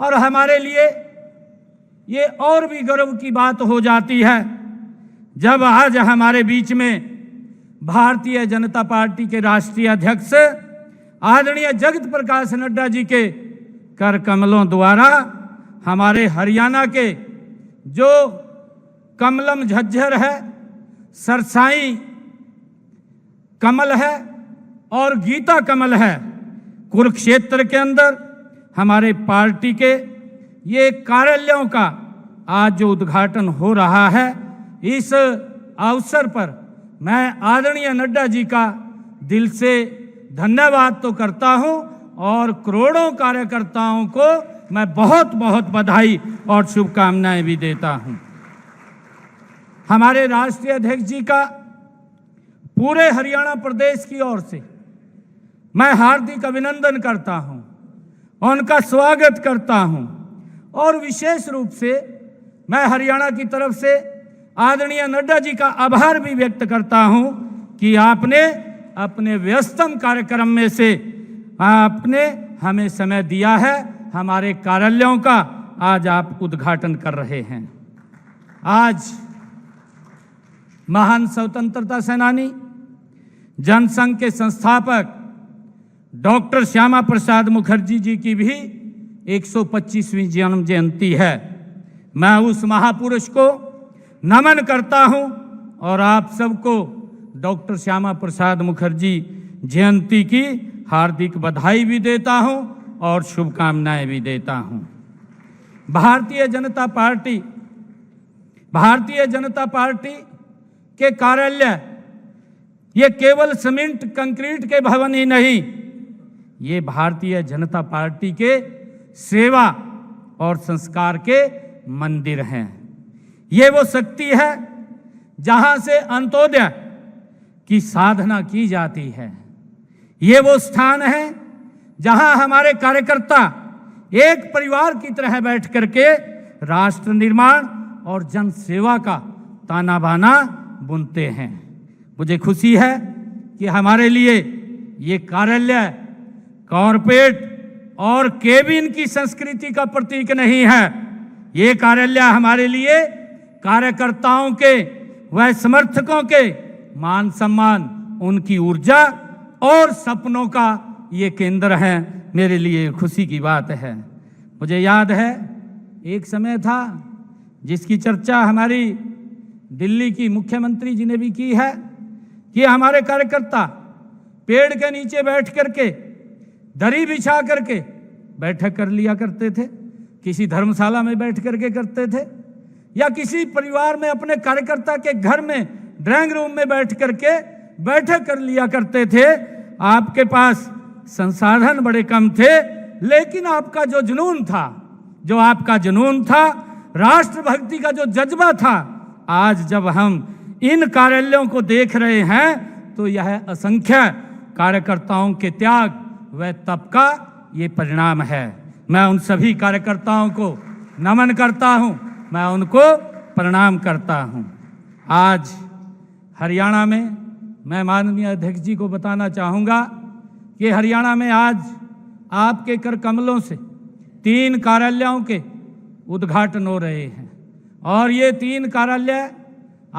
और हमारे लिए ये और भी गर्व की बात हो जाती है जब आज हमारे बीच में भारतीय जनता पार्टी के राष्ट्रीय अध्यक्ष आदरणीय जगत प्रकाश नड्डा जी के कर कमलों द्वारा हमारे हरियाणा के जो कमलम झज्जर है, सरसाई कमल है और गीता कमल है, कुरुक्षेत्र के अंदर हमारे पार्टी के ये कार्यालयों का आज जो उद्घाटन हो रहा है, इस अवसर पर मैं आदरणीय नड्डा जी का दिल से धन्यवाद तो करता हूं और करोड़ों कार्यकर्ताओं को मैं बहुत बहुत बधाई और शुभकामनाएं भी देता हूं। हमारे राष्ट्रीय अध्यक्ष जी का पूरे हरियाणा प्रदेश की ओर से मैं हार्दिक अभिनंदन करता हूं, उनका स्वागत करता हूं और विशेष रूप से मैं हरियाणा की तरफ से आदरणीय नड्डा जी का आभार भी व्यक्त करता हूं कि आपने अपने व्यस्तम कार्यक्रम में से आपने हमें समय दिया है, हमारे कार्यालयों का आज आप उद्घाटन कर रहे हैं। आज महान स्वतंत्रता सेनानी, जनसंघ के संस्थापक डॉक्टर श्यामा प्रसाद मुखर्जी जी की भी 125वीं जन्म जयंती है। मैं उस महापुरुष को नमन करता हूं और आप सबको डॉक्टर श्यामा प्रसाद मुखर्जी जयंती की हार्दिक बधाई भी देता हूं और शुभकामनाएं भी देता हूं। भारतीय जनता पार्टी के कार्यालय ये केवल सीमेंट कंक्रीट के भवन ही नहीं, ये भारतीय जनता पार्टी के सेवा और संस्कार के मंदिर हैं। ये वो शक्ति है जहां से अंत्योदय की साधना की जाती है। ये वो स्थान है जहां हमारे कार्यकर्ता एक परिवार की तरह बैठ करके राष्ट्र निर्माण और जन सेवा का ताना बाना बुनते हैं। मुझे खुशी है कि हमारे लिए ये कार्यालय कॉरपोरेट और केबिन की संस्कृति का प्रतीक नहीं है। ये कार्यालय हमारे लिए कार्यकर्ताओं के व समर्थकों के मान सम्मान, उनकी ऊर्जा और सपनों का ये केंद्र है। मेरे लिए खुशी की बात है। मुझे याद है एक समय था जिसकी चर्चा हमारी दिल्ली की मुख्यमंत्री जी ने भी की है कि हमारे कार्यकर्ता पेड़ के नीचे बैठ करके दरी बिछा करके बैठक कर लिया करते थे, किसी धर्मशाला में बैठ करके करते थे या किसी परिवार में अपने कार्यकर्ता के घर में ड्राइंग रूम में बैठ करके बैठक कर लिया करते थे। आपके पास संसाधन बड़े कम थे, लेकिन आपका जो जुनून था, राष्ट्रभक्ति का जो जज्बा था, आज जब हम इन कार्यालयों को देख रहे हैं तो यह असंख्य कार्यकर्ताओं के त्याग व तप का ये परिणाम है। मैं उन सभी कार्यकर्ताओं को नमन करता हूं, मैं उनको प्रणाम करता हूं। आज हरियाणा में मैं माननीय अध्यक्ष जी को बताना चाहूँगा कि हरियाणा में आज आपके कर कमलों से 3 कार्यालयों के उद्घाटन हो रहे हैं और ये 3 कार्यालय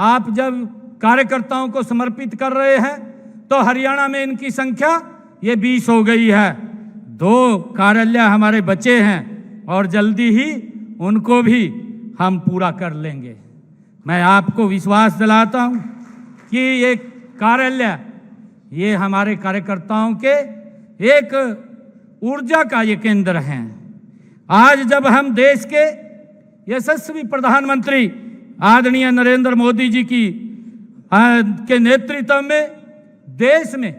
आप जब कार्यकर्ताओं को समर्पित कर रहे हैं तो हरियाणा में इनकी संख्या ये 20 हो गई है। 2 कार्यालय हमारे बचे हैं और जल्दी ही उनको भी हम पूरा कर लेंगे। मैं आपको विश्वास दिलाता हूं कि ये कार्यालय ये हमारे कार्यकर्ताओं के एक ऊर्जा का ये केंद्र हैं। आज जब हम देश के यशस्वी प्रधानमंत्री आदरणीय नरेंद्र मोदी जी के नेतृत्व में देश में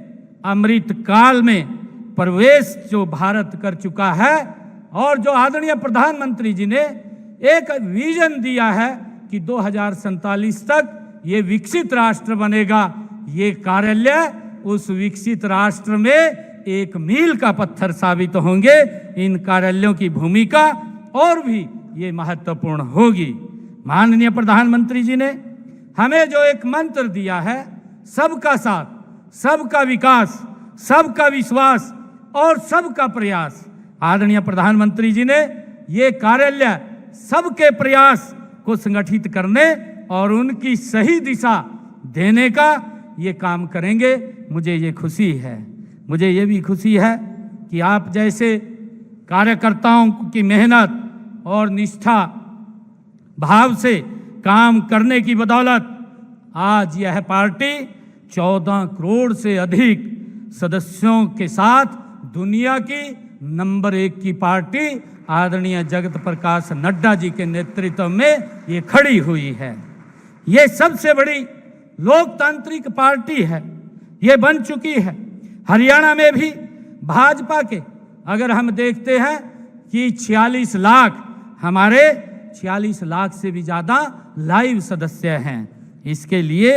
अमृत काल में प्रवेश जो भारत कर चुका है और जो आदरणीय प्रधानमंत्री जी ने एक विजन दिया है कि 2047 तक ये विकसित राष्ट्र बनेगा, ये कार्यालय उस विकसित राष्ट्र में एक मील का पत्थर साबित होंगे। इन कार्यालयों की भूमिका और भी ये महत्वपूर्ण होगी। माननीय प्रधानमंत्री जी ने हमें जो एक मंत्र दिया है, सबका साथ, सबका विकास, सबका विश्वास और सबका प्रयास, आदरणीय प्रधानमंत्री जी ने ये कार्यालय सबके प्रयास को संगठित करने और उनकी सही दिशा देने का ये काम करेंगे। मुझे ये खुशी है, मुझे ये भी खुशी है कि आप जैसे कार्यकर्ताओं की मेहनत और निष्ठा भाव से काम करने की बदौलत आज यह पार्टी 14 करोड़ से अधिक सदस्यों के साथ दुनिया की नंबर 1 की पार्टी आदरणीय जगत प्रकाश नड्डा जी के नेतृत्व में ये खड़ी हुई है। ये सबसे बड़ी लोकतांत्रिक पार्टी है, ये बन चुकी है। हरियाणा में भी भाजपा के अगर हम देखते हैं कि 46 लाख, हमारे 46 लाख से भी ज़्यादा लाइव सदस्य हैं। इसके लिए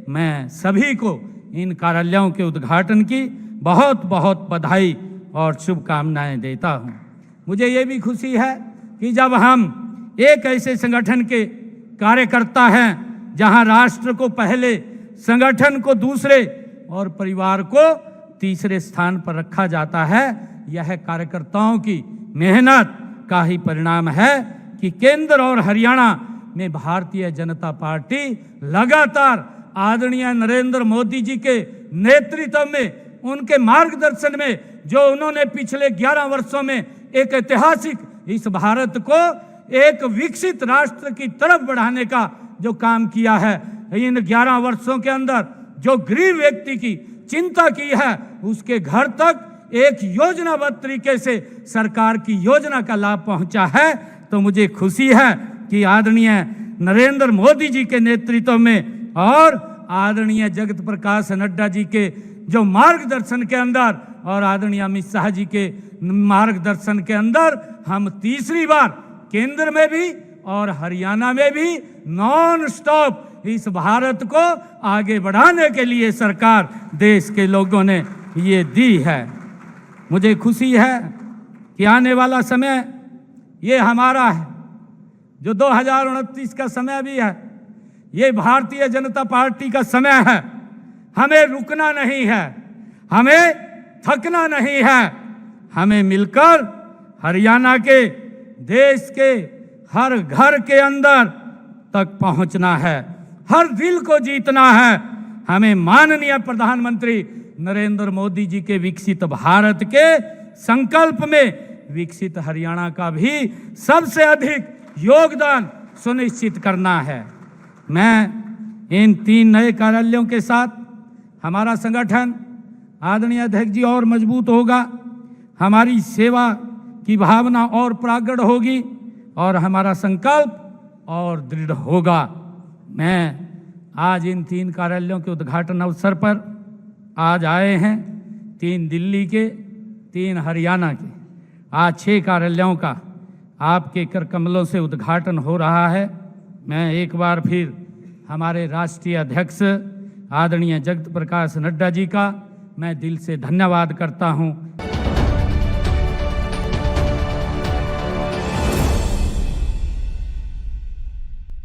मैं सभी को इन कार्यालयों के उद्घाटन की बहुत बहुत बधाई और शुभकामनाएं देता हूं। मुझे ये भी खुशी है कि जब हम एक ऐसे संगठन के कार्यकर्ता हैं जहां राष्ट्र को पहले, संगठन को दूसरे और परिवार को तीसरे स्थान पर रखा जाता है, यह कार्यकर्ताओं की मेहनत का ही परिणाम है कि केंद्र और हरियाणा में भारतीय जनता पार्टी लगातार आदरणीय नरेंद्र मोदी जी के नेतृत्व में, उनके मार्गदर्शन में, जो उन्होंने पिछले 11 वर्षों में एक ऐतिहासिक इस भारत को एक विकसित राष्ट्र की तरफ बढ़ाने का जो काम किया है, इन 11 वर्षों के अंदर जो गरीब व्यक्ति की चिंता की है, उसके घर तक एक योजनाबद्ध तरीके से सरकार की योजना का लाभ पहुंचा है। तो मुझे खुशी है कि आदरणीय नरेंद्र मोदी जी के नेतृत्व में और आदरणीय जगत प्रकाश नड्डा जी के जो मार्गदर्शन के अंदर और आदरणीय अमित शाह जी के मार्गदर्शन के अंदर हम तीसरी बार केंद्र में भी और हरियाणा में भी नॉन स्टॉप इस भारत को आगे बढ़ाने के लिए सरकार देश के लोगों ने ये दी है। मुझे खुशी है कि आने वाला समय ये हमारा है, जो 2029 का समय भी है, ये भारतीय जनता पार्टी का समय है। हमें रुकना नहीं है, हमें थकना नहीं है, हमें मिलकर हरियाणा के, देश के हर घर के अंदर तक पहुंचना है, हर दिल को जीतना है। हमें माननीय प्रधानमंत्री नरेंद्र मोदी जी के विकसित भारत के संकल्प में विकसित हरियाणा का भी सबसे अधिक योगदान सुनिश्चित करना है। मैं इन 3 नए कार्यालयों के साथ हमारा संगठन आदरणीय अध्यक्ष जी और मजबूत होगा, हमारी सेवा की भावना और प्रगाढ़ होगी और हमारा संकल्प और दृढ़ होगा। मैं आज इन 3 कार्यालयों के उद्घाटन अवसर पर आज आए हैं, 3 दिल्ली के, 3 हरियाणा के। आज 6 कार्यालयों का आपके कर कमलों से उद्घाटन हो रहा है। मैं एक बार फिर हमारे राष्ट्रीय अध्यक्ष आदरणीय जगत प्रकाश नड्डा जी का मैं दिल से धन्यवाद करता हूं।